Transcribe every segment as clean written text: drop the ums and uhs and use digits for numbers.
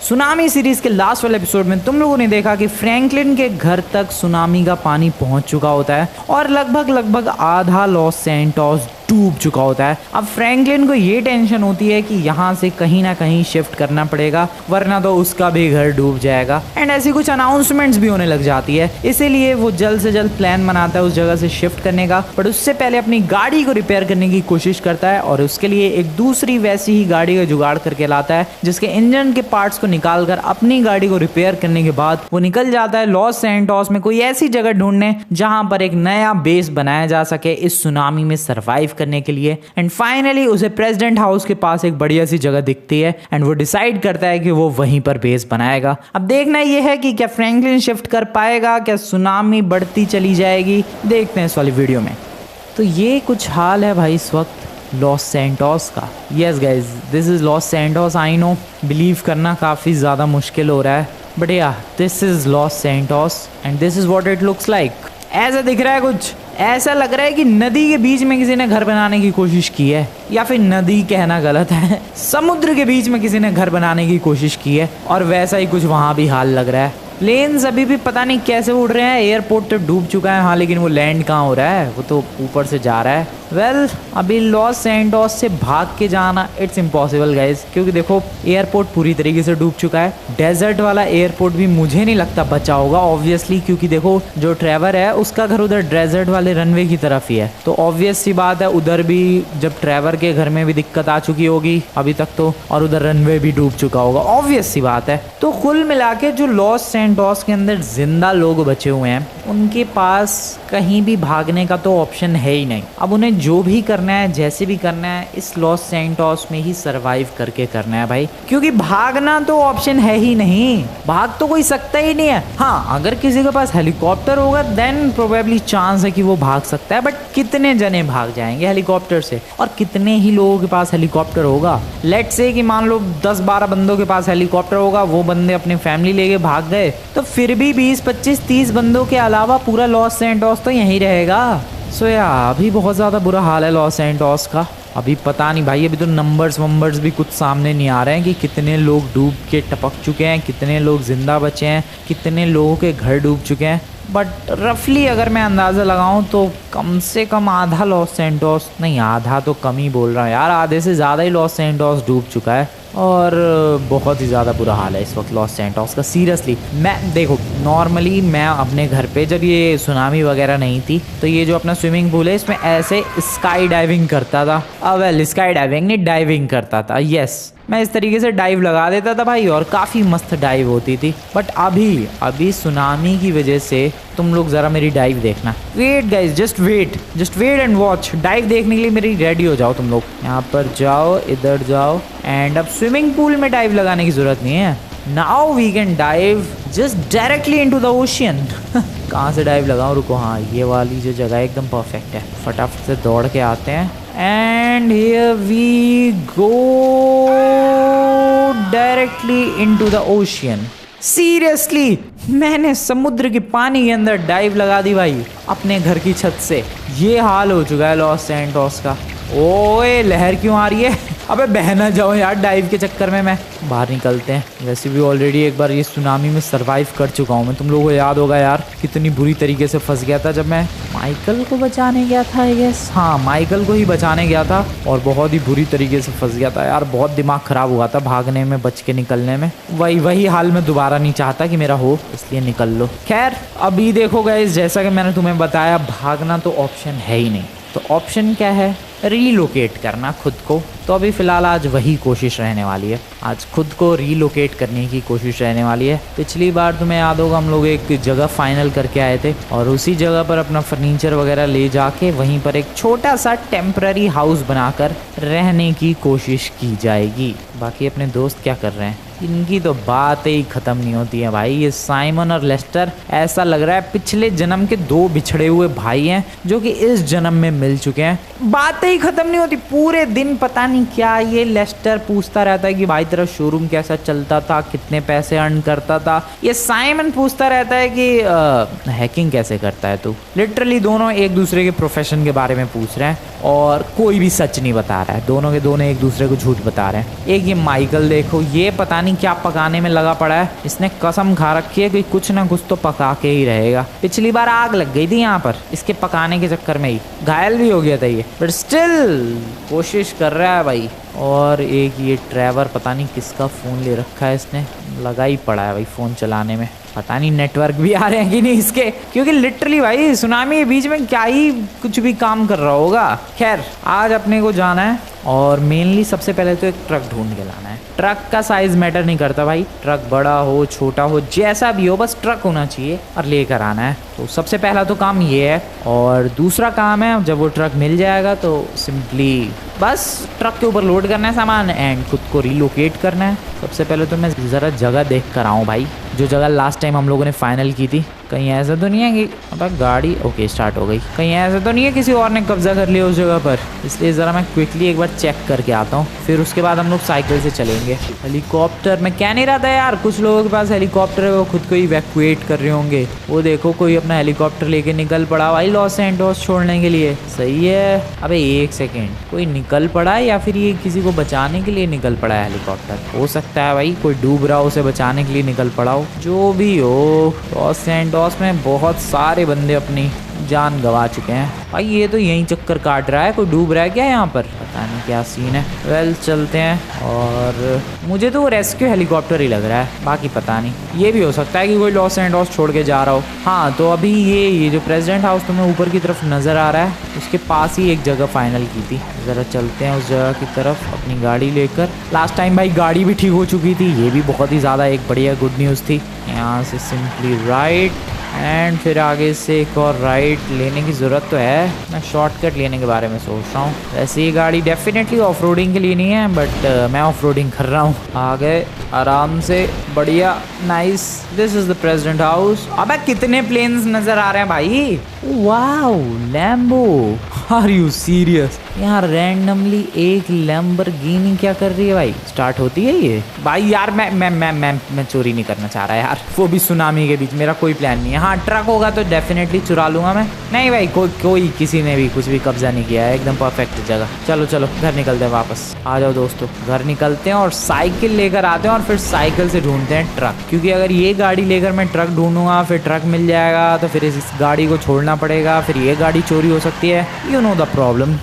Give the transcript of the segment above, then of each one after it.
Tsunami series के last वाले episode में तुम लोगों ने देखा कि फ्रैंकलिन के घर तक सुनामी का पानी पहुंच चुका होता है और लगभग आधा लॉस सैंटोस डूब चुका होता है। अब फ्रैंकलिन को ये टेंशन होती है कि यहाँ से कहीं ना कहीं शिफ्ट करना पड़ेगा वरना तो उसका भी घर डूब जाएगा। एंड ऐसी कुछ अनाउंसमेंट्स भी होने लग जाती है, इसीलिए वो जल्द से जल्द प्लान बनाता है उस जगह से शिफ्ट करने का। बट उससे पहले अपनी गाड़ी को रिपेयर करने की कोशिश करता है और उसके लिए एक दूसरी वैसी ही गाड़ी का जुगाड़ करके लाता है, जिसके इंजन के पार्ट्स को निकाल कर अपनी गाड़ी को रिपेयर करने के बाद वो निकल जाता है लॉस सैंटोस में कोई ऐसी जगह ढूंढने जहां पर एक नया बेस बनाया जा सके इस सुनामी में सरवाइव करने के लिए। एंड फाइनली उसे प्रेसिडेंट हाउस के पास एक बढ़िया सी जगह दिखती है एंड वो डिसाइड करता है कि वो वहीं पर बेस बनाएगा। अब देखना यह है कि क्या फ्रैंकलिन शिफ्ट कर पाएगा, क्या सुनामी बढ़ती चली जाएगी, देखते हैं इस वाली वीडियो में। तो ये कुछ हाल है भाई इस वक्त लॉस सैंटोस का। Yes guys, this is Los Santos. I know believe करना काफ़ी ज़्यादा मुश्किल हो रहा है, बट या this is Los Santos and this is what it looks like. ऐसा दिख रहा है, कुछ ऐसा लग रहा है कि नदी के बीच में किसी ने घर बनाने की कोशिश की है, या फिर नदी कहना गलत है, समुद्र के बीच में किसी ने घर बनाने की कोशिश की है और वैसा ही कुछ वहाँ भी हाल लग रहा है। प्लेन्स अभी भी पता नहीं कैसे उड़ रहे हैं, एयरपोर्ट तो डूब चुका है हाँ, लेकिन वो लैंड कहाँ हो रहा है, वो तो ऊपर से जा रहा है। वेल अभी लॉस सैंटोस से भाग के जाना इट्स इम्पॉसिबल गाइज, क्योंकि देखो एयरपोर्ट पूरी तरीके से डूब चुका है। डेजर्ट वाला एयरपोर्ट भी मुझे नहीं लगता बचा होगा ऑब्वियसली, क्योंकि देखो जो ट्रैवर है उसका घर उधर डेजर्ट वाले रनवे की तरफ ही है, तो ऑब्वियस सी बात है उधर भी जब ट्रैवर के घर में भी दिक्कत आ चुकी होगी अभी तक तो, और उधर रनवे भी डूब चुका होगा, ऑब्वियस सी बात है। तो कुल मिला के जो लॉस सैंटोस के अंदर जिंदा लोग बचे हुए हैं उनके पास कहीं भी भागने का तो ऑप्शन है ही नहीं। अब उन्हें जो भी करना है जैसे भी करना है इस लॉस सैंटोस में ही सरवाइव करके करना है भाई, क्योंकि भागना तो ऑप्शन है ही नहीं, भाग तो कोई सकता ही नहीं है। हाँ अगर किसी के पास हेलीकॉप्टर होगा देन प्रोबेबली चांस है कि वो भाग सकता है, बट कितने जने भाग जाएंगे हेलीकॉप्टर से और कितने ही लोगों के पास हेलीकॉप्टर होगा। लेट्स से कि मान लो 10-12 बंदों के पास हेलीकॉप्टर होगा, वो बंदे अपनी फैमिली लेके भाग गए, तो फिर भी 20-25-30 बंदों के अलावा पूरा लॉस सैंटोस तो यहीं रहेगा। सो या अभी बहुत ज़्यादा बुरा हाल है लॉस सैंटोस का। अभी पता नहीं भाई, अभी तो नंबर्स भी कुछ सामने नहीं आ रहे हैं कि कितने लोग डूब के टपक चुके हैं, कितने लोग जिंदा बचे हैं, कितने लोगों के घर डूब चुके हैं। बट रफली अगर मैं अंदाज़ा लगाऊं तो कम से कम आधा लॉस सैंटोस, नहीं आधा तो कम ही बोल रहा हूँ यार, आधे से ज़्यादा ही लॉस सैंटोस डूब चुका है और बहुत ही ज़्यादा बुरा हाल है इस वक्त लॉस सैंटोस का। सीरियसली मैं देखो नॉर्मली मैं अपने घर पे जब ये सुनामी वगैरह नहीं थी तो ये जो अपना स्विमिंग पूल है इसमें ऐसे स्काई डाइविंग करता था। वेल स्काई डाइविंग नहीं, डाइविंग करता था। यस मैं इस तरीके से डाइव लगा देता था भाई और काफ़ी मस्त डाइव होती थी। बट अभी सुनामी की वजह से तुम लोग ज़रा मेरी डाइव देखना। Wait guys, just wait and watch. Dive देखने के लिए मेरी रेडी हो जाओ तुम लोग। यहाँ पर जाओ, इधर जाओ एंड अब स्विमिंग पूल में डाइव लगाने की ज़रूरत नहीं है। Now we can dive just directly into the ocean. कहाँ से डाइव लगाऊँ, रुको, हाँ ये वाली जो जगह एकदम परफेक्ट है। फटाफट से दौड़ के आते हैं and here we go directly into the ocean. Seriously मैंने समुद्र के पानी के अंदर डाइव लगा दी भाई अपने घर की छत से। ये हाल हो चुका है लॉस सैंटोस का। ओए लहर क्यों आ रही है, अबे बह ना जाओ यार डाइव के चक्कर में। मैं बाहर निकलते हैं। वैसे भी ऑलरेडी एक बार ये सुनामी में सरवाइव कर चुका हूँ मैं, तुम लोगों को याद होगा यार कितनी बुरी तरीके से फंस गया था जब मैं माइकल को बचाने गया था। आई गेस हाँ माइकल को ही बचाने गया था और बहुत ही बुरी तरीके से फंस गया था यार। बहुत दिमाग खराब हुआ था भागने में, बच के निकलने में। वही हाल मैं दोबारा नहीं चाहता कि मेरा हो, इसलिए निकल लो। खैर अभी देखो गाइस, जैसा कि मैंने तुम्हें बताया भागना तो ऑप्शन है ही नहीं, तो ऑप्शन क्या है, रीलोकेट करना खुद को। तो अभी फ़िलहाल आज वही कोशिश रहने वाली है, आज खुद को रीलोकेट करने की कोशिश रहने वाली है। पिछली बार तुम्हें याद होगा हम लोग एक जगह फाइनल करके आए थे और उसी जगह पर अपना फर्नीचर वगैरह ले जाके वहीं पर एक छोटा सा टेम्पररी हाउस बनाकर रहने की कोशिश की जाएगी। बाकी अपने दोस्त क्या कर रहे हैं, इनकी तो बातें ही ख़त्म नहीं होती है भाई। ये साइमन और लेस्टर ऐसा लग रहा है पिछले जन्म के दो बिछड़े हुए भाई हैं जो कि इस जन्म में मिल चुके हैं। बातें ही ख़त्म नहीं होती, पूरे दिन पता नहीं क्या ये लेस्टर पूछता रहता है कि भाई तेरा शोरूम कैसा चलता था, कितने पैसे अर्न करता था। ये साइमन पूछता रहता है कि हैकिंग कैसे करता है तू। लिटरली दोनों एक दूसरे के प्रोफेशन के बारे में पूछ रहे हैं और कोई भी सच नहीं बता रहा है। दोनों के दोनों एक दूसरे को झूठ बता रहे हैं। एक ये माइकल देखो, ये पता नहीं क्या पकाने में लगा पड़ा है। इसने कसम खा रखी है कि कुछ ना कुछ तो पका के ही रहेगा। पिछली बार आग लग गई थी यहाँ पर इसके पकाने के चक्कर में ही, घायल भी हो गया था ये, बट स्टिल कोशिश कर रहा है भाई। और एक ये ट्रेवर पता नहीं किसका फ़ोन ले रखा है इसने, लगा ही पड़ा है भाई फ़ोन चलाने में। पता नहीं नेटवर्क भी आ रहे हैं कि नहीं इसके, क्योंकि लिटरली भाई सुनामी के बीच में क्या ही कुछ भी काम कर रहा होगा। खैर आज अपने को जाना है और मेनली सबसे पहले तो एक ट्रक ढूंढ के लाना है। ट्रक का साइज मैटर नहीं करता भाई, ट्रक बड़ा हो छोटा हो जैसा भी हो, बस ट्रक होना चाहिए और लेकर आना है। तो सबसे पहला तो काम ये है। और दूसरा काम है जब वो ट्रक मिल जाएगा तो सिंपली बस ट्रक के ऊपर लोड करना है सामान एंड खुद को रिलोकेट करना है। सबसे पहले तो मैं ज़रा जगह देख कर आऊँ भाई, जो जगह लास्ट टाइम हम लोगों ने फाइनल की थी। कहीं ऐसा तो नहीं है कि अब गाड़ी ओके स्टार्ट हो गई, कहीं ऐसा तो नहीं है किसी और ने कब्जा कर लिया उस जगह पर। इसलिए ज़रा मैं क्विकली एक बार चेक करके आता हूँ, फिर उसके बाद हम लोग साइकिल से चलेंगे। हेलीकॉप्टर मैं कह नहीं रहा था यार, कुछ लोगों के पास हेलीकॉप्टर है वो खुद को इवैक्यूएट कर रहे होंगे। वो देखो कोई अपना हेलीकॉप्टर लेके निकल पड़ा भाई लॉस सैंटोस छोड़ने के लिए। सही है। अबे एक सेकेंड, कोई निकल पड़ा है या फिर ये किसी को बचाने के लिए निकल पड़ा है हेलीकॉप्टर? हो सकता है भाई कोई डूब रहा हो उसे बचाने के लिए निकल पड़ा हो। जो भी हो, लॉस सैंटोस में बहुत सारे बंदे अपनी जान गंवा चुके हैं भाई। ये तो यहीं चक्कर काट रहा है, कोई डूब रहा है क्या यहाँ पर? पता नहीं क्या सीन है। वेल चलते हैं। और मुझे तो वो रेस्क्यू हेलीकॉप्टर ही लग रहा है, बाकी पता नहीं। ये भी हो सकता है कि कोई लॉस सैंटोस छोड़ के जा रहा हो। हाँ तो अभी ये जो प्रेसिडेंट हाउस तुम्हें ऊपर की तरफ नज़र आ रहा है उसके पास ही एक जगह फाइनल की थी। ज़रा चलते हैं उस जगह की तरफ अपनी गाड़ी लेकर। लास्ट टाइम भाई गाड़ी भी ठीक हो चुकी थी, ये भी बहुत ही ज़्यादा एक बढ़िया गुड न्यूज़ थी। यहाँ से सिंपली राइट एंड फिर आगे से एक और राइट लेने की ज़रूरत तो है। मैं शॉर्टकट लेने के बारे में सोच रहा हूँ। वैसे ये गाड़ी डेफिनेटली ऑफ रोडिंग के लिए नहीं है, बट मैं ऑफ रोडिंग कर रहा हूँ। आगे आराम से बढ़िया nice. This is the president house. अबे कितने प्लेन्स नज़र आ रहे हैं भाई। Wow Lambo, are you serious? यहाँ रैंडमली एक लैम्बोर्गिनी क्या कर रही है भाई? स्टार्ट होती है ये भाई। यार मैं चोरी नहीं करना चाह रहा यार, वो भी सुनामी के बीच। मेरा कोई प्लान नहीं है। हाँ ट्रक होगा तो डेफिनेटली चुरा लूंगा मैं। नहीं भाई कोई किसी ने भी कुछ भी कब्जा नहीं किया है, एकदम परफेक्ट जगह। चलो चलो घर निकलते हैं वापस। आ जाओ दोस्तों घर निकलते हैं और साइकिल लेकर आते हैं और फिर साइकिल से ढूंढते हैं ट्रक। क्योंकि अगर ये गाड़ी लेकर मैं ट्रक ढूंढूंगा फिर ट्रक मिल जाएगा तो फिर इस गाड़ी को छोड़ना पड़ेगा, फिर ये गाड़ी चोरी हो सकती है। You know the problem.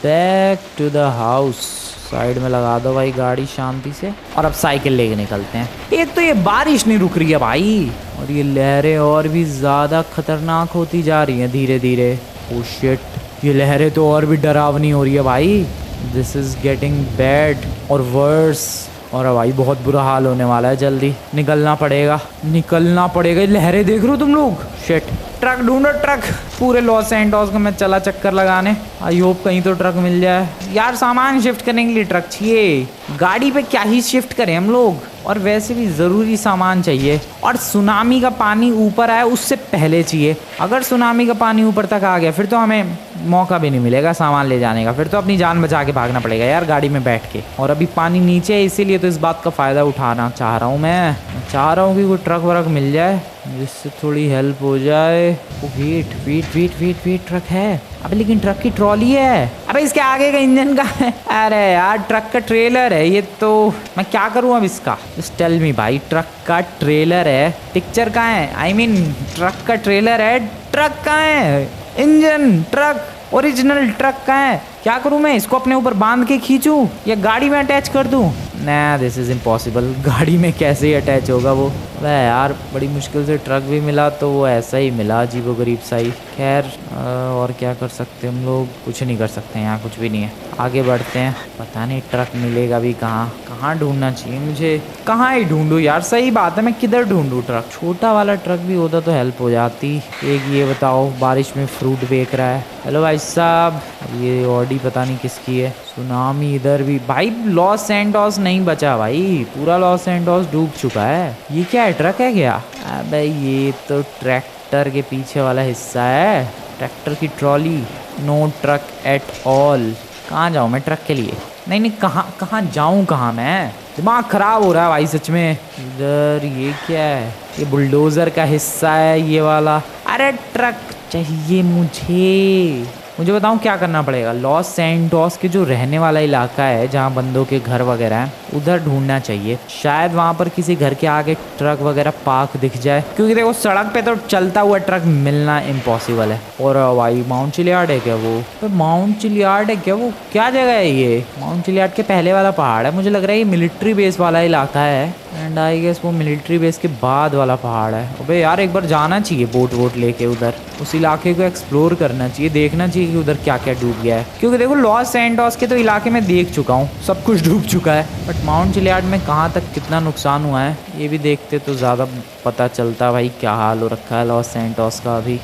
Back to the house. Side में लगा दो भाई गाड़ी शांति से और अब साइकिल लेके निकलते हैं। एक तो ये बारिश नहीं रुक रही है भाई और ये लहरें और भी ज़्यादा खतरनाक होती जा रही हैं धीरे धीरे। ओह शिट, ये लहरें तो और भी डरावनी हो रही है भाई। दिस इज़ गेटिंग बैड और वर्स। और भाई बहुत बुरा हाल होने वाला है, जल्दी निकलना पड़ेगा। लहरें देख रहे हो तुम लोग? शिट, ट्रक ढूंढो ट्रक। पूरे लॉस सैंटोस को मैं चला चक्कर लगाने, आई होप कहीं तो ट्रक मिल जाए। यार सामान शिफ्ट करने के लिए ट्रक चाहिए, गाड़ी पे क्या ही शिफ्ट करें हम लोग। और वैसे भी ज़रूरी सामान चाहिए और सुनामी का पानी ऊपर आया उससे पहले चाहिए। अगर सुनामी का पानी ऊपर तक आ गया फिर तो हमें मौका भी नहीं मिलेगा सामान ले जाने का, फिर तो अपनी जान बचा के भागना पड़ेगा यार गाड़ी में बैठ के। और अभी पानी नीचे है इसीलिए तो इस बात का फ़ायदा उठाना चाह रहा हूँ। मैं चाह रहा हूँ कि कोई ट्रक वरक मिल जाए जिससे थोड़ी हेल्प हो जाए। ओ वेट ट्रक है। अबे लेकिन ट्रक की ट्रॉली है। अबे इसके आगे का इंजन का है। अरे यार ट्रक का ट्रेलर है ये तो। मैं क्या करूँ अब इसका? जस्ट टेल मी भाई, ट्रक का ट्रेलर है, पिक्चर कहाँ है? आई मीन ट्रक का ट्रेलर है, ट्रक कहाँ है? इंजन ट्रक ओरिजिनल ट्रक कहाँ है? क्या करूँ मैं? इसको अपने ऊपर बांध के खींचूँ या गाड़ी में अटैच कर दूँ? ना दिस इज़ इम्पॉसिबल। गाड़ी में कैसे ही अटैच होगा वो? वह यार बड़ी मुश्किल से ट्रक भी मिला तो वो ऐसा ही मिला, अजीबोगरीब सा ही। खैर और क्या कर सकते हम लोग? कुछ नहीं कर सकते, यहाँ कुछ भी नहीं है। आगे बढ़ते हैं। पता नहीं ट्रक मिलेगा भी कहाँ ढूंढना चाहिए मुझे। कहाँ ही ढूंढूँ यार? सही बात है, मैं किधर ढूंढूँ ट्रक? छोटा वाला ट्रक भी होता तो हेल्प हो जाती। एक ये बताओ बारिश में फ्रूट बेच रहा है। हेलो भाई साहब, ये ऑडी पता नहीं किसकी है। सुनामी इधर भी भाई। लॉस सैंटोस नहीं बचा भाई, पूरा लॉस सैंटोस डूब चुका है। ये क्या है, ट्रक है क्या? अबे ये तो ट्रैक्टर के पीछे वाला हिस्सा है, ट्रैक्टर की trolley. No truck at all. कहाँ जाऊँ मैं ट्रक के लिए? नहीं कहाँ जाऊँ कहाँ मैं? दिमाग ख़राब हो रहा है भाई सच में। इधर ये क्या है? ये बुलडोज़र का हिस्सा है ये वाला। अरे ट्रक चाहिए मुझे। मुझे बताऊं क्या करना पड़ेगा। लॉस सैंटोस के जो रहने वाला इलाका है जहाँ बंदों के घर वगैरह हैं उधर ढूंढना चाहिए। शायद वहाँ पर किसी घर के आगे ट्रक वगैरह पार्क दिख जाए, क्योंकि देखो सड़क पे तो चलता हुआ ट्रक मिलना इम्पॉसिबल है। और भाई माउंट चिलियार्ड है क्या वो? तो माउंट चिलियार्ड है क्या वो? क्या जगह है ये? माउंट चिलियार्ड के पहले वाला पहाड़ है, मुझे लग रहा है ये मिलिट्री बेस वाला इलाका है। एंड आई गेस वो मिलिट्री बेस के बाद वाला पहाड़ है। अबे यार एक बार जाना चाहिए बोट वोट लेके उधर, उस इलाके को एक्सप्लोर करना चाहिए, देखना चाहिए कि उधर क्या क्या डूब गया है। क्योंकि देखो लॉस सैंटोस के तो इलाके में देख चुका हूँ, सब कुछ डूब चुका है, बट माउंट चिलियार्ड में कहाँ तक कितना नुकसान हुआ है ये भी देखते तो ज़्यादा पता चलता भाई क्या हाल हो रखा है लॉस सैंटोस का अभी।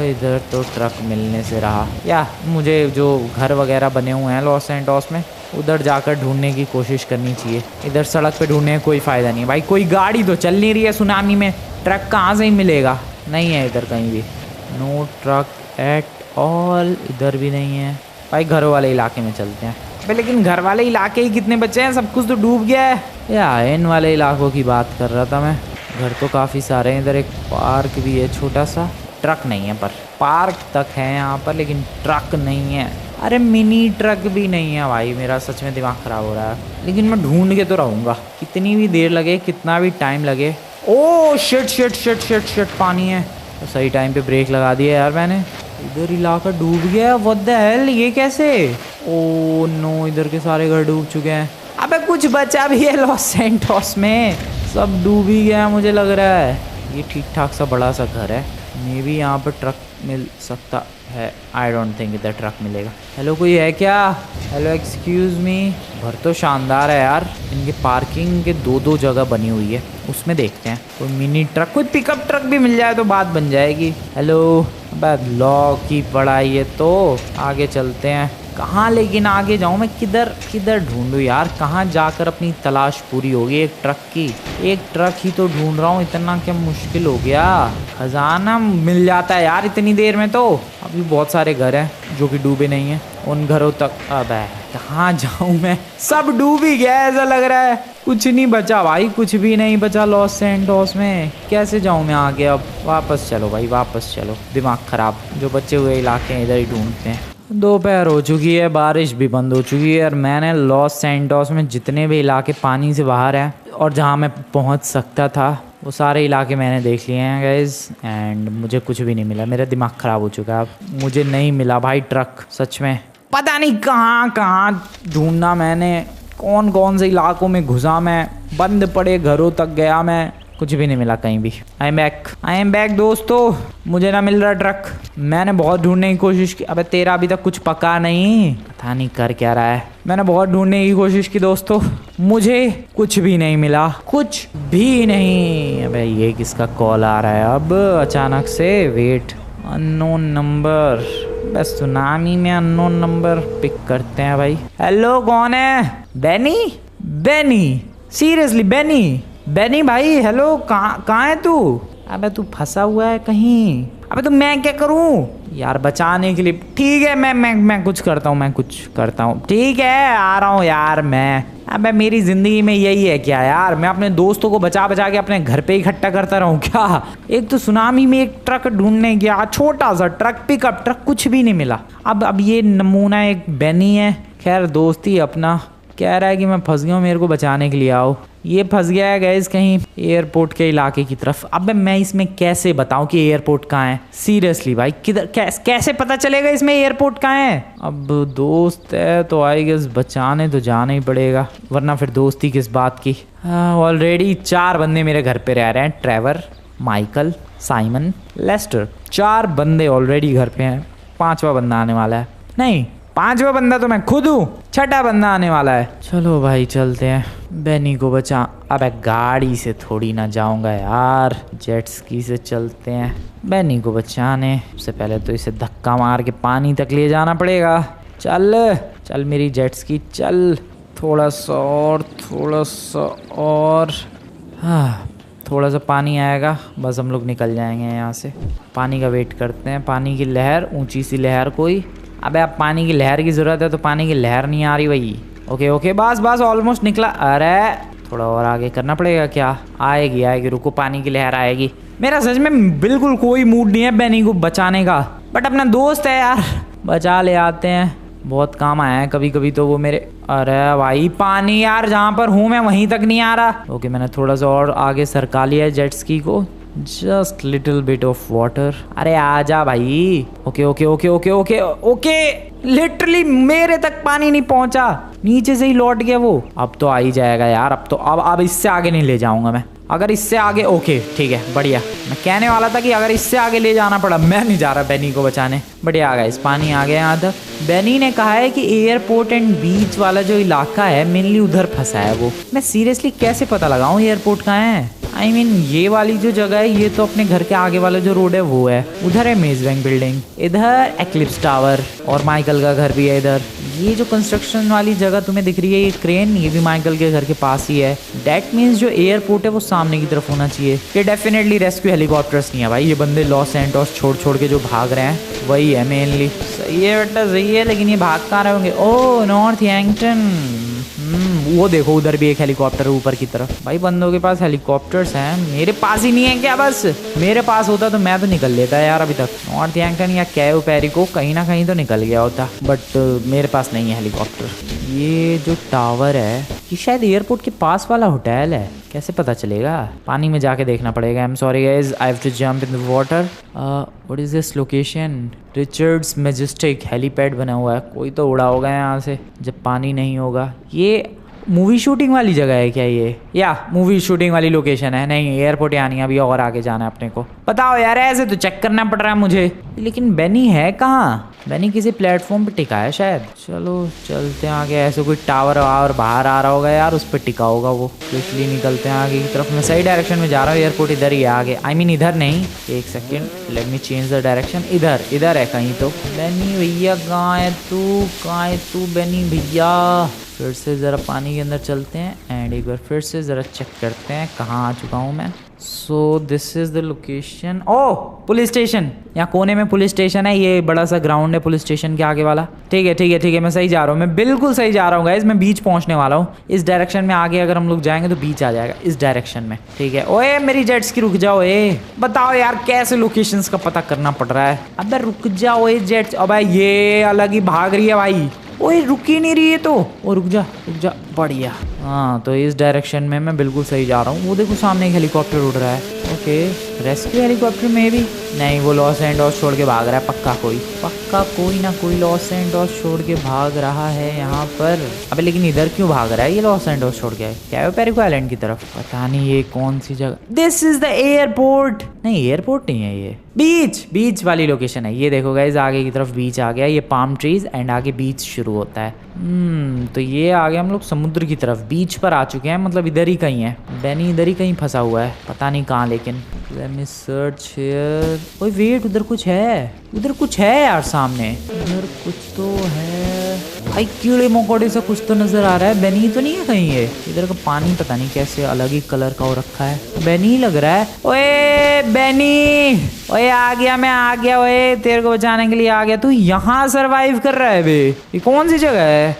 इधर तो ट्रक मिलने से रहा, या मुझे जो घर वगैरह बने हुए हैं लॉस सैंटोस में उधर जाकर ढूंढने की कोशिश करनी चाहिए। इधर सड़क पे ढूंढने का कोई फ़ायदा नहीं भाई, कोई गाड़ी तो चल नहीं रही है सुनामी में, ट्रक कहाँ से ही मिलेगा? नहीं है इधर कहीं भी, नो ट्रक एट ऑल, इधर भी नहीं है भाई। घरों वाले इलाके में चलते हैं भाई, लेकिन घर वाले इलाके ही कितने बचे हैं, सब कुछ तो डूब गया है। या इन वाले इलाकों की बात कर रहा था मैं, घर तो काफ़ी सारे हैं। इधर एक पार्क भी है छोटा सा, ट्रक नहीं है पर पार्क तक है यहाँ पर, लेकिन ट्रक नहीं है। अरे मिनी ट्रक भी नहीं है भाई, मेरा सच में दिमाग ख़राब हो रहा है। लेकिन मैं ढूंढ के तो रहूँगा, कितनी भी देर लगे, कितना भी टाइम लगे। Oh shit shit shit shit shit, पानी है। तो सही टाइम पे ब्रेक लगा दिया यार मैंने। इधर इलाका डूब गया, व्हाट द हेल, ये कैसे? ओ नो, इधर के सारे घर डूब चुके हैं। अबे कुछ बचा भी है लॉस सैंटोस में? सब डूब ही गया मुझे लग रहा है। ये ठीक ठाक सा बड़ा सा घर है, मे बी यहाँ पर ट्रक मिल सकता है। आई डोंट थिंक इधर ट्रक मिलेगा। हेलो कोई है क्या? Hello excuse me. घर तो शानदार है यार, इनके पार्किंग के दो दो जगह बनी हुई है, उसमें देखते हैं कोई मिनी ट्रक, कोई पिकअप ट्रक भी मिल जाए तो बात बन जाएगी। हेलो, अब लॉ की पढ़ाई है तो आगे चलते हैं। कहाँ लेकिन आगे जाऊँ मैं? किधर किधर ढूंढूँ यार, कहाँ जाकर अपनी तलाश पूरी होगी एक ट्रक की? एक ट्रक ही तो ढूंढ रहा हूँ, इतना क्या मुश्किल हो गया? खजाना मिल जाता है यार इतनी देर में तो। अभी बहुत सारे घर हैं जो कि डूबे नहीं हैं, उन घरों तक अब है। कहाँ जाऊँ मैं? सब डूब ही गया ऐसा लग रहा है, कुछ नहीं बचा भाई, कुछ भी नहीं बचा लॉस सैंटोस में। कैसे जाऊँ मैं आगे? अब वापस चलो भाई, वापस चलो, दिमाग ख़राब। जो बचे हुए इलाके हैं इधर ही ढूंढते हैं। दोपहर हो चुकी है, बारिश भी बंद हो चुकी है, और मैंने लॉस सैंटोस में जितने भी इलाके पानी से बाहर हैं और जहाँ मैं पहुँच सकता था वो सारे इलाके मैंने देख लिए हैं गाइज, एंड मुझे कुछ भी नहीं मिला। मेरा दिमाग ख़राब हो चुका है, अब मुझे नहीं मिला भाई ट्रक। सच में पता नहीं कहाँ कहाँ ढूंढना मैंने, कौन कौन से इलाकों में घुसा मैं, बंद पड़े घरों तक गया मैं, कुछ भी नहीं मिला कहीं भी। आई एम बैक दोस्तों, मुझे ना मिल रहा ट्रक। मैंने बहुत ढूंढने की कोशिश की। अबे तेरा अभी तक कुछ पका नहीं, पता नहीं कर क्या रहा है। मैंने बहुत ढूंढने की कोशिश की दोस्तों, मुझे कुछ भी नहीं मिला, कुछ भी नहीं। अबे ये किसका कॉल आ रहा है अब अचानक से? Wait, unknown number. बस सुनामी में अननोन नंबर पिक करते हैं भाई। हेलो कौन है? Benny? Benny? Seriously Benny? Benny भाई हेलो, कहाँ है तू? अबे तू फंसा हुआ है कहीं? अबे तो मैं क्या करूं यार बचाने के लिए? ठीक है मैं कुछ करता हूँ, मैं कुछ करता हूँ, ठीक है आ रहा हूँ यार मैं। अबे मेरी जिंदगी में यही है क्या यार, मैं अपने दोस्तों को बचा बचा के अपने घर पे इकट्ठा करता रहूँ क्या? एक तो सुनामी में एक ट्रक ढूंढने गया, छोटा सा ट्रक, पिकअप ट्रक, कुछ भी नहीं मिला। अब ये नमूना एक बेनी है, खैर दोस्ती अपना, कह रहा है कि मैं फंस गया हूँ, मेरे को बचाने के लिए आओ। ये फंस गया है गाइस कहीं एयरपोर्ट के इलाके की तरफ। अब मैं इसमें कैसे बताऊं कि एयरपोर्ट कहाँ है? सीरियसली भाई किधर, कैसे पता चलेगा इसमें एयरपोर्ट कहाँ है? अब दोस्त है तो आई गेस बचाने तो जाना ही पड़ेगा, वरना फिर दोस्ती किस बात की। ऑलरेडी 4 बंदे मेरे घर पे रह रहे हैं, ट्रेवर, माइकल, साइमन, लेस्टर। 4 बंदे ऑलरेडी घर पे हैं, 5वां बंदा आने वाला है। नहीं, 5वां बंदा तो मैं खुद हूँ, 6ठा बंदा आने वाला है। चलो भाई चलते हैं, बेनी को बचा। अबे गाड़ी से थोड़ी ना जाऊंगा यार, जेट स्की से चलते हैं बेनी को बचाने। सबसे पहले तो इसे धक्का मार के पानी तक ले जाना पड़ेगा। चल चल मेरी जेट स्की चल, थोड़ा सा और। हाँ थोड़ा सा पानी आएगा बस हम लोग निकल जाएंगे यहाँ से। पानी का वेट करते हैं, पानी की लहर, ऊंची सी लहर कोई। अबे अब पानी की लहर की ज़रूरत है तो पानी की लहर नहीं आ रही भाई। ओके बस ऑलमोस्ट निकला। अरे थोड़ा और आगे करना पड़ेगा क्या? आएगी रुको, पानी की लहर आएगी। मेरा सच में बिल्कुल कोई मूड नहीं है बेनी को बचाने का, बट अपना दोस्त है यार, बचा ले आते हैं, बहुत काम आया है कभी कभी तो वो मेरे। अरे भाई पानी यार, जहाँ पर हूँ मैं वहीं तक नहीं आ रहा। ओके मैंने थोड़ा सा और आगे सरका लिया है जेट स्की को, just little bit of water. अरे आजा भाई। Okay okay okay okay okay okay, literally मेरे तक पानी नहीं पहुंचा, नीचे से ही लौट गया वो। अब तो आ ही जाएगा यार, अब तो अब इससे आगे नहीं ले जाऊंगा मैं। अगर इससे आगे, ओके ठीक है बढ़िया। मैं कहने वाला था कि अगर इससे आगे ले जाना पड़ा, मैं नहीं जा रहा बेनी को बचाने। बढ़िया आ गया, इस पानी आ गया यहाँ तक। बेनी ने कहा है कि एयरपोर्ट एंड बीच वाला जो इलाका है मेनली उधर फंसा है वो। मैं सीरियसली कैसे पता लगाऊं एयरपोर्ट कहाँ है? I mean, ये वाली जो जगह है ये तो अपने घर के आगे वाला जो रोड है वो है। उधर है मेज बैंक बिल्डिंग, इधर एक्लिप्स टावर और माइकल का घर भी है इधर। ये जो कंस्ट्रक्शन वाली जगह तुम्हें दिख रही है ये क्रेन, ये भी माइकल के घर के पास ही है। डेट मीन्स जो एयरपोर्ट है वो सामने की तरफ होना चाहिए। ये डेफिनेटली रेस्क्यू हेलीकॉप्टर्स नहीं है भाई, ये बंदे लॉस सैंटोस छोड़ छोड़ के जो भाग रहे हैं वही है मेनली। सही है बेटा सही है, लेकिन ये भाग कहाँ रहे होंगे? ओह नॉर्थ यैंगटन। वो देखो उधर भी एक हेलीकॉप्टर ऊपर की तरफ। भाई बंदों के पास हेलीकॉप्टर्स हैं, मेरे पास ही नहीं है क्या? बस मेरे पास होता तो मैं तो निकल लेता यार अभी तक। नॉर्थ यैंगटन या कैयो पेरिको कहीं ना कहीं तो निकल गया होता, बट मेरे पास नहीं है हेलीकॉप्टर। ये जो टावर है ये शायद एयरपोर्ट के पास वाला होटल है, कैसे पता चलेगा? पानी में जाके देखना पड़ेगा। I am sorry guys, I have to jump in the water. What is this location? Richards majestic helipad बना हुआ है, कोई तो उड़ा होगा यहाँ से जब पानी नहीं होगा। ये मूवी शूटिंग वाली जगह है क्या ये? या मूवी शूटिंग वाली लोकेशन है? नहीं एयरपोर्ट यहाँ नहीं, अभी और आगे जाना है अपने को। बताओ यार, ऐसे तो चेक करना पड़ रहा है मुझे। लेकिन बेनी है कहाँ? बेनी किसी प्लेटफॉर्म पे टिका है शायद। चलो चलते हैं आगे। ऐसे कोई टावर और बाहर आ रहा होगा यार, उस पर टिका होगा वो, तो इसलिए निकलते हैं आगे की तरफ। मैं सही डायरेक्शन में जा रहा हूँ, एयरपोर्ट इधर ही है आगे। आई मीन इधर नहीं, एक second let me change the direction. इधर है कहीं तो। बेनी भैया कहाँ है तू बेनी भैया? फिर से ज़रा पानी के अंदर चलते हैं एंड एक बार फिर से ज़रा चेक करते हैं कहाँ आ चुका हूँ मैं। So this is the location. Oh police station, यहाँ कोने में पुलिस स्टेशन है। ये बड़ा सा ग्राउंड है पुलिस स्टेशन के आगे वाला। ठीक है मैं सही जा रहा हूँ, मैं बिल्कुल सही जा रहा हूँ गाइस। मैं बीच पहुँचने वाला हूँ। इस डायरेक्शन में आगे अगर हम लोग जाएंगे तो बीच आ जाएगा इस डायरेक्शन में। ठीक है। ओए मेरी जेट्स की रुक जाओ। बताओ यार कैसे लोकेशंस का पता करना पड़ रहा है? अबे रुक जाओ जेट्स। अब ये अलग ही भाग रही है भाई। ओए रुक ही नहीं रही है तो। ओ रुक जा बढ़िया। हाँ तो इस डायरेक्शन में मैं बिल्कुल सही जा रहा हूँ। वो देखो सामने एक हेलीकॉप्टर उड़ रहा है। ओके रेस्क्यू हेलीकॉप्टर में भी नहीं, वो लॉस सैंटोस छोड़ के भाग रहा है। पक्का कोई ना कोई लॉस सैंटोस छोड़ के भाग रहा है यहाँ पर। अबे लेकिन इधर क्यों भाग रहा है ये लॉस सैंटोस छोड़ के? कैयो पेरिको आइलैंड की तरफ। पता नहीं ये कौन सी जगह। This is the airport. नहीं एयरपोर्ट नहीं है ये, बीच वाली लोकेशन है। ये देखो गाइस आगे की तरफ बीच आ गया। ये पाम ट्रीज एंड आगे बीच शुरू होता है। तो ये आ गए हम लोग समुद्र की तरफ, बीच पर आ चुके हैं। मतलब इधर ही कहीं है। बेनी इधर ही कहीं फंसा हुआ है, पता नहीं कहाँ। लेकिन लेट मी सर्च हियर। ओए वेट, उधर कुछ है यार सामने। उधर कुछ तो है भाई, कीड़े मकोड़े से कुछ तो नजर आ रहा है। बेनी तो नहीं है कहीं ये? इधर का पानी पता नहीं कैसे अलग ही कलर का हो रखा है। बेनी ही लग रहा है। ओए बेनी, ओए आ गया मैं आ गया। ओए तेरे को बचाने के लिए आ गया। तू यहाँ सरवाइव कर रहा है बे? ये कौन सी जगह है?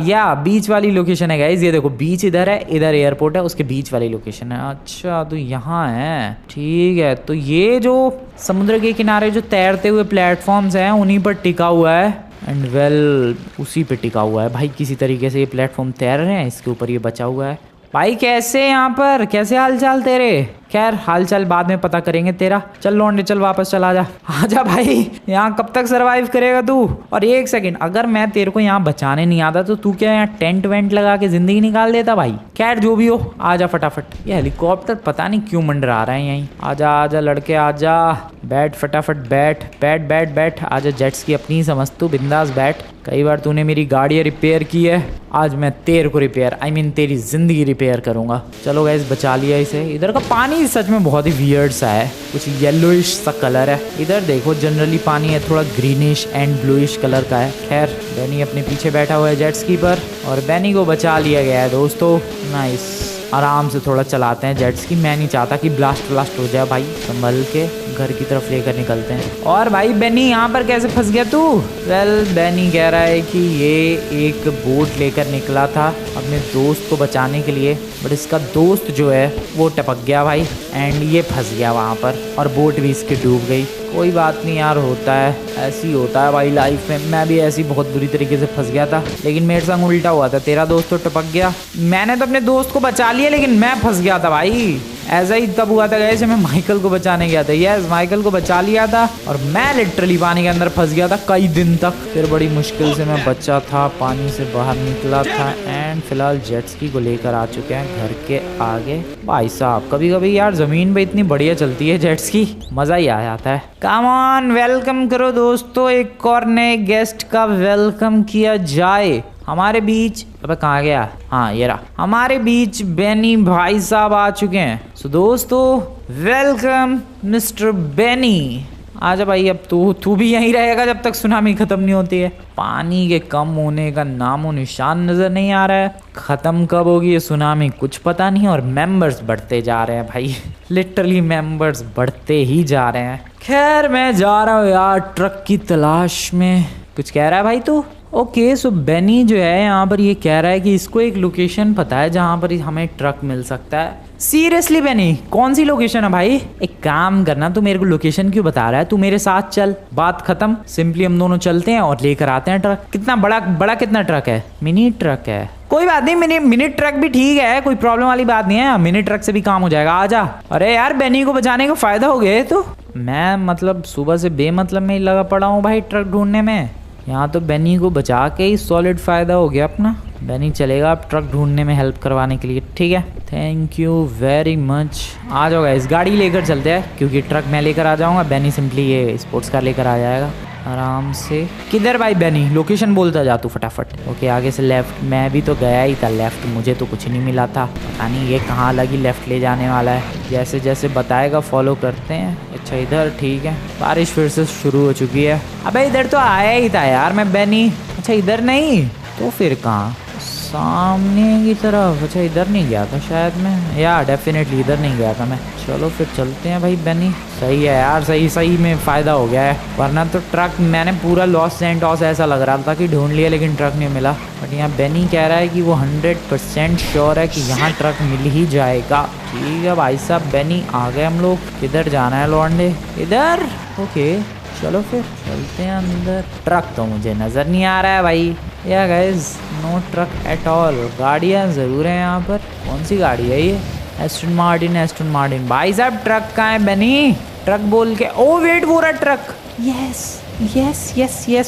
या बीच वाली लोकेशन है गाइस। ये देखो बीच इधर है, इधर एयरपोर्ट है, उसके बीच वाली लोकेशन है। अच्छा तो यहाँ है, ठीक है। तो ये जो समुद्र के किनारे जो तैरते हुए प्लेटफॉर्म्स हैं उन्हीं पर टिका हुआ है। एंड वेल उसी पे टिका हुआ है भाई। किसी तरीके से ये प्लेटफॉर्म तैर रहे हैं, इसके ऊपर ये बचा हुआ है। भाई कैसे यहाँ पर, कैसे हाल चाल तेरे? खैर हाल चाल बाद में पता करेंगे तेरा। चल लौंडे चल वापस चल आजा भाई। यहाँ कब तक सरवाइव करेगा तू? और एक सेकंड, अगर मैं तेरे को यहाँ बचाने नहीं आता तो तू क्या यहाँ टेंट वेंट लगा के जिंदगी निकाल देता भाई? खैर जो भी हो आजा फटाफट। ये हेलीकॉप्टर पता नहीं क्यों मंडरा रहा है यहीं। आजा लड़के आजा, बैठ फटाफट बैठ। आजा, जेट्स की अपनी समझ तू, बिंदास बैठ। कई बार तूने मेरी गाड़ी रिपेयर की है, आज मैं तेरे को रिपेयर तेरी जिंदगी रिपेयर करूंगा। चलो गाइस बचा लिया इसे। इधर का पानी सच में बहुत ही वियर्ड सा है, कुछ येलोइश सा कलर है। इधर देखो जनरली पानी है थोड़ा ग्रीनिश एंड ब्लूइश कलर का है। खैर बेनी अपने पीछे बैठा हुआ है जेट स्की पर और बेनी को बचा लिया गया है दोस्तों। नाइस, आराम से थोड़ा चलाते हैं जेट स्की। मैं नहीं चाहता कि ब्लास्ट हो जाए भाई। संभल के घर की तरफ लेकर निकलते हैं। और भाई बेनी यहाँ पर कैसे फंस गया तू? वेल बेनी कह रहा है कि ये एक बोट लेकर निकला था अपने दोस्त को बचाने के लिए। बट इसका दोस्त जो है वो टपक गया भाई एंड ये फंस गया वहाँ पर और बोट भी इसकी डूब गई। कोई बात नहीं यार, होता है, ऐसे ही होता है भाई लाइफ में। मैं भी ऐसी बहुत बुरी तरीके से फंस गया था, लेकिन मेरे संग उल्टा हुआ था। तेरा दोस्त तो टपक गया, मैंने तो अपने दोस्त को बचा लिया, लेकिन मैं फंस गया था भाई। ऐसा ही तब हुआ था जैसे मैं माइकल को बचाने गया था। यस, माइकल को बचा लिया था और मैं लिटरली पानी के अंदर फंस गया था कई दिन तक। फिर बड़ी मुश्किल से मैं बचा था, पानी से बाहर निकला था एंड फिलहाल जेट स्की को लेकर आ चुके हैं घर के आगे। भाई साहब कभी कभी यार जमीन पे इतनी बढ़िया चलती है जेट स्की, मजा ही आ जाता है। कम ऑन, वेलकम करो दोस्तों, एक और नए गेस्ट का वेलकम किया जाए। हमारे बीच, अबे कहाँ गया, हाँ ये रहा, हमारे बीच बेनी भाई साहब आ चुके हैं। सो दोस्तों वेलकम मिस्टर बेनी। आजा भाई, अब तू भी यहीं रहेगा जब तक सुनामी खत्म नहीं होती है। पानी के कम होने का नामो निशान नजर नहीं आ रहा है। खत्म कब होगी ये सुनामी कुछ पता नहीं, और मेंबर्स बढ़ते जा रहे हैं भाई, लिटरली मेंबर्स बढ़ते ही जा रहे हैं। खैर मैं जा रहा हूँ यार ट्रक की तलाश में। कुछ कह रहा है भाई तू? ओके, सो बेनी जो है यहाँ पर ये कह रहा है कि इसको एक लोकेशन पता है जहाँ पर हमें ट्रक मिल सकता है। सीरियसली बेनी, कौन सी लोकेशन है भाई? एक काम करना, तू मेरे को लोकेशन क्यों बता रहा है, तू मेरे साथ चल, बात खत्म। सिंपली हम दोनों चलते हैं और लेकर आते हैं ट्रक। कितना बड़ा कितना ट्रक है? मिनी ट्रक है, कोई बात नहीं, मिनी ट्रक भी ठीक है, कोई प्रॉब्लम वाली बात नहीं है, मिनी ट्रक से भी काम हो जाएगा। आजा। अरे यार बेनी को बचाने का फायदा हो गया है। तो मैं मतलब सुबह से बेमतलब में ही लगा पड़ा हूँ भाई ट्रक ढूंढने में। यहाँ तो बेनी को बचा के ही सॉलिड फायदा हो गया अपना। बेनी चलेगा अब ट्रक ढूंढने में हेल्प करवाने के लिए, ठीक है? Thank you very much. आ जाओ गाइस, गाड़ी लेकर चलते हैं क्योंकि ट्रक मैं लेकर आ जाऊँगा, बेनी सिंपली ये स्पोर्ट्स कार लेकर आ जाएगा आराम से। किधर भाई बेनी? लोकेशन बोलता जा तू फटाफट। ओके, आगे से लेफ्ट। मैं भी तो गया ही था लेफ्ट, मुझे तो कुछ नहीं मिला था, पता नहीं ये कहाँ लगी लेफ्ट ले जाने वाला है। जैसे जैसे बताएगा फॉलो करते हैं। अच्छा इधर, ठीक है। बारिश फिर से शुरू हो चुकी है। अबे इधर तो आया ही था यार मैं बेनी। अच्छा इधर नहीं तो फिर कहाँ? सामने की तरफ। अच्छा इधर नहीं गया था शायद मैं, या डेफिनेटली इधर नहीं गया था मैं। चलो फिर चलते हैं भाई बेनी। सही है यार, सही में फ़ायदा हो गया है, वरना तो ट्रक मैंने पूरा लॉस सेंटोस ऐसा लग रहा था कि ढूंढ लिया लेकिन ट्रक नहीं मिला। बट यहाँ बेनी कह रहा है कि वो 100% श्योर है कि यहाँ ट्रक मिल ही जाएगा। ठीक है भाई साहब, बेनी आ गए हम लोग। किधर जाना है लौंडे? इधर। ओके चलो फिर चलते हैं अंदर। ट्रक तो मुझे नज़र नहीं आ रहा है भाई। Yeah guys no truck at all. गाड़ियाँ ज़रूर हैं यहाँ पर। कौन सी गाड़ी है ये? Aston Martin. भाई साहब ट्रक कहाँ है बेनी? ट्रक बोल के, ओ वेट वो रहा ट्रक। यस।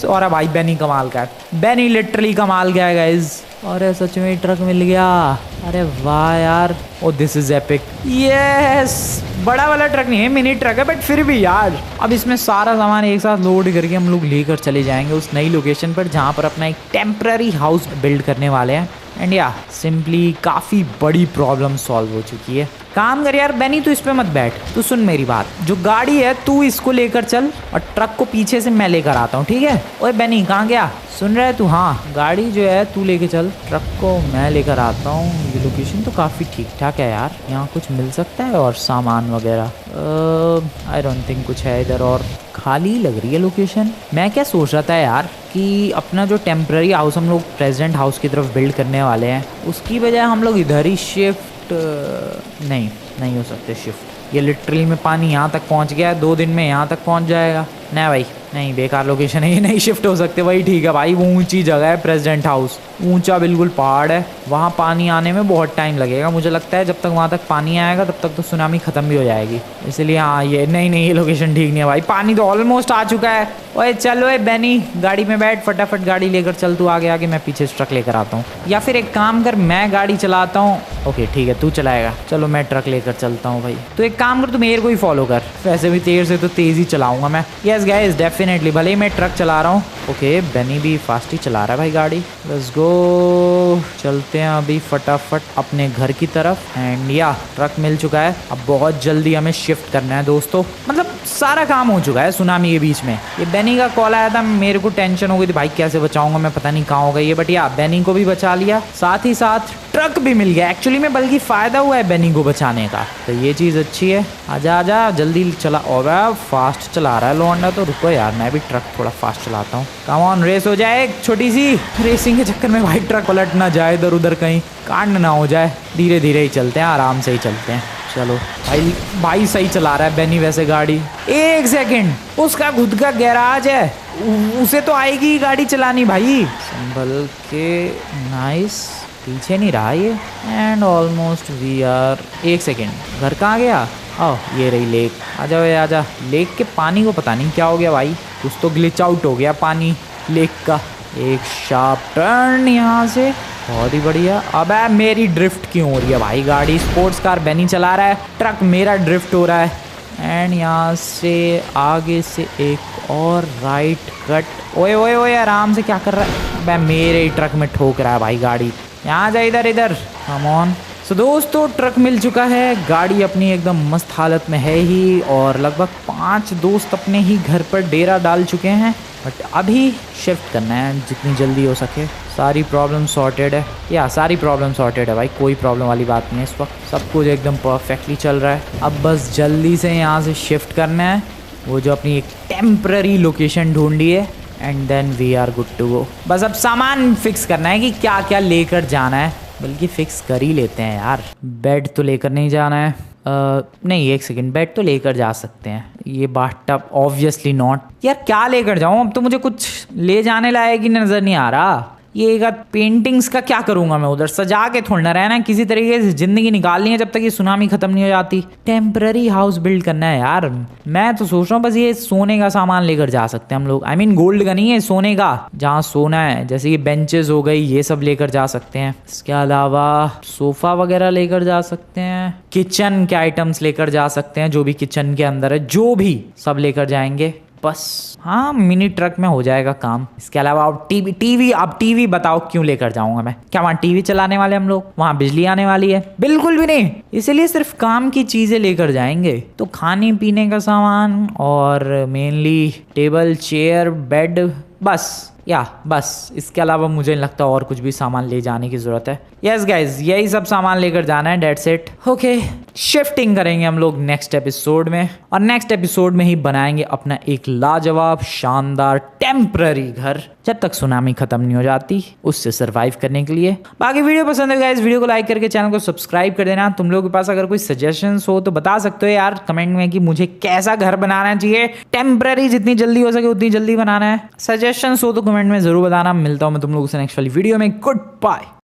और भाई बेनी कमाल का है, बेनी लिटरली कमाल का है गाइस। अरे सच में ट्रक मिल गया, अरे वाह यार। ओ दिस इज एपिक। यस, बड़ा वाला ट्रक नहीं है, मिनी ट्रक है, बट फिर भी यार अब इसमें सारा सामान एक साथ लोड करके हम लोग लेकर चले जाएंगे उस नई लोकेशन पर जहाँ पर अपना एक टेम्पररी हाउस बिल्ड करने वाले हैं। एंड या सिंपली काफ़ी बड़ी प्रॉब्लम सॉल्व हो चुकी है। काम कर यार बेनी, तू इस पे मत बैठ, तू सुन मेरी बात। जो गाड़ी है तू इसको लेकर चल और ट्रक को पीछे से मैं लेकर आता हूँ, ठीक है? ओए बेनी कहाँ गया? सुन रहा है तू? हाँ, गाड़ी जो है तू लेके चल, ट्रक को मैं लेकर आता हूँ। ये लोकेशन तो काफ़ी ठीक ठाक है यार, यहाँ कुछ मिल सकता है और सामान वगैरह? आई डोंट थिंक कुछ है इधर, और खाली लग रही है लोकेशन। मैं क्या सोच रहा था यार कि अपना जो टेम्पररी हाउस हम लोग प्रेसिडेंट हाउस की तरफ बिल्ड करने वाले हैं, उसकी बजाय हम लोग इधर ही शिफ्ट नहीं हो सकते शिफ्ट। ये लिटरली में पानी यहाँ तक पहुँच गया है, 2 दिन में यहाँ तक पहुँच जाएगा। नहीं भाई नहीं, बेकार लोकेशन है ये, नहीं शिफ्ट हो सकते। वही ठीक है भाई, वो ऊंची जगह है प्रेसिडेंट हाउस, ऊंचा बिल्कुल पहाड़ है, वहाँ पानी आने में बहुत टाइम लगेगा। मुझे लगता है जब तक वहाँ तक पानी आएगा तब तक तो सुनामी ख़त्म भी हो जाएगी। इसलिए हाँ ये नहीं ये लोकेशन ठीक नहीं है भाई। पानी तो ऑलमोस्ट आ चुका है। ओए चलो ए बेनी, गाड़ी में बैठ, फटाफट गाड़ी लेकर चल तू आगे, मैं पीछे से ट्रक लेकर आता हूँ। या फिर एक काम कर, मैं गाड़ी चलाता हूँ। ओके ठीक है, तू चलाएगा, चलो मैं ट्रक लेकर चलता हूँ भाई। तो एक काम कर, तू मेरे को ही फॉलो कर, वैसे भी तेज से तो तेज़ ही चलाऊँगा मैं। यस गाइस डेफिनेटली, भले ही मैं ट्रक चला रहा हूँ। ओके बेनी भी फास्ट ही चला रहा है भाई गाड़ी। लेट्स गो, चलते हैं अभी फटाफट अपने घर की तरफ। एंड या ट्रक मिल चुका है, अब बहुत जल्दी हमें शिफ्ट करना है दोस्तों। मतलब सारा काम हो चुका है सुनामी के बीच में। ये बेनी का कॉल आया था, मेरे को टेंशन हो गई थी भाई कैसे बचाऊंगा मैं, पता नहीं कहाँ होगा ये, बट या बेनी को भी बचा लिया, साथ ही साथ ट्रक भी मिल गया एक्चुअली में, बल्कि फायदा हुआ है बेनी को बचाने का, तो ये चीज़ अच्छी है। आजा आजा जल्दी चला, और फास्ट चला रहा है लौंडा, तो रुको यार मैं भी ट्रक थोड़ा फास्ट चलाता हूँ। कम ऑन रेस हो जाए एक छोटी सी, रेसिंग के चक्कर में भाई ट्रक पलट ना जाए इधर उधर, कहीं कांड ना हो जाए, धीरे धीरे ही चलते हैं, आराम से ही चलते हैं। चलो भाई सही चला रहा है बेनी वैसे गाड़ी। एक सेकंड, उसका खुद का गैराज है, उसे तो आएगी गाड़ी चलानी भाई, संभल के, नाइस, पीछे नहीं रहा ये, एंड ऑलमोस्ट वी आर। एक सेकंड, घर कहाँ गया? ओह ये रही लेक, आजा भाई आजा। लेक के पानी को पता नहीं क्या हो गया भाई, कुछ तो ग्लिच आउट हो गया पानी लेक का। एक शार्प टर्न यहाँ से, बहुत ही बढ़िया। अबे मेरी ड्रिफ्ट क्यों हो रही है भाई गाड़ी, स्पोर्ट्स कार बेनी चला रहा है, ट्रक मेरा ड्रिफ्ट हो रहा है। एंड यहाँ से आगे से एक और राइट कट। ओए ओए ओए आराम से, क्या कर रहा है? अबे मेरे ही ट्रक में ठोक रहा है भाई गाड़ी, यहाँ जा इधर इधर, कम ऑन। सो दोस्तों ट्रक मिल चुका है, गाड़ी अपनी एकदम मस्त हालत में है ही, और लगभग 5 दोस्त अपने ही घर पर डेरा डाल चुके हैं, बट अभी शिफ्ट करना है जितनी जल्दी हो सके। सारी प्रॉब्लम सॉर्टेड है, या सारी प्रॉब्लम सॉर्टेड है भाई, कोई प्रॉब्लम वाली बात नहीं है इस वक्त, सब कुछ एकदम परफेक्टली चल रहा है। अब बस जल्दी से यहाँ से शिफ्ट करना है, वो जो अपनी एक टेम्पररी लोकेशन ढूंढी है, and then we are good to go. बस अब सामान फिक्स करना है कि क्या क्या लेकर जाना है, बल्कि फिक्स कर ही लेते हैं यार। बेड तो लेकर नहीं जाना है, नहीं एक सेकंड, बेड तो लेकर जा सकते हैं, ये बाथटब ऑब्वियसली नॉट। यार क्या लेकर जाऊँ, अब तो मुझे कुछ ले जाने लायक ही नज़र नहीं आ रहा। ये एक पेंटिंग्स का क्या करूंगा मैं, उधर सजा के थोड़ा ना रहना, किसी तरीके से जिंदगी निकालनी है जब तक ये सुनामी खत्म नहीं हो जाती। टेम्पररी हाउस बिल्ड करना है यार। मैं तो सोच रहा हूँ बस ये सोने का सामान लेकर जा सकते हैं हम लोग, आई मीन गोल्ड का नहीं है, सोने का, जहाँ सोना है, जैसे ये बेंचेस हो गई, ये सब लेकर जा सकते हैं। इसके अलावा सोफा वगैरह लेकर जा सकते हैं, किचन के आइटम्स लेकर जा सकते हैं, जो भी किचन के अंदर है जो भी सब लेकर जाएंगे बस। हाँ मिनी ट्रक में हो जाएगा काम। इसके अलावा अब टीवी बताओ क्यों लेकर जाऊंगा मैं, क्या वहाँ टीवी चलाने वाले हम लोग, वहाँ बिजली आने वाली है? बिल्कुल भी नहीं, इसलिए सिर्फ काम की चीजें लेकर जाएंगे। तो खाने पीने का सामान और मेनली टेबल चेयर बेड, बस इसके अलावा मुझे नहीं लगता और कुछ भी सामान ले जाने की जरूरत है। यस गाइज यही सब सामान लेकर जाना है, डेट्स इट। ओके शिफ्टिंग करेंगे हम लोग नेक्स्ट एपिसोड में, और नेक्स्ट एपिसोड में ही बनाएंगे अपना एक लाजवाब शानदार टेम्पररी घर, जब तक सुनामी खत्म नहीं हो जाती, उससे सरवाइव करने के लिए। बाकी वीडियो पसंद है गाइज, वीडियो को लाइक करके चैनल को सब्सक्राइब कर देना। तुम लोगों के पास अगर कोई सजेशंस हो तो बता सकते हो यार कमेंट में कि मुझे कैसा घर बनाना चाहिए, टेम्पररी जितनी जल्दी हो सके उतनी जल्दी बनाना है। सजेशंस हो तो कमेंट में जरूर बताना। मिलता हूं मैं तुम लोगों से नेक्स्ट वाली वीडियो में। Good bye.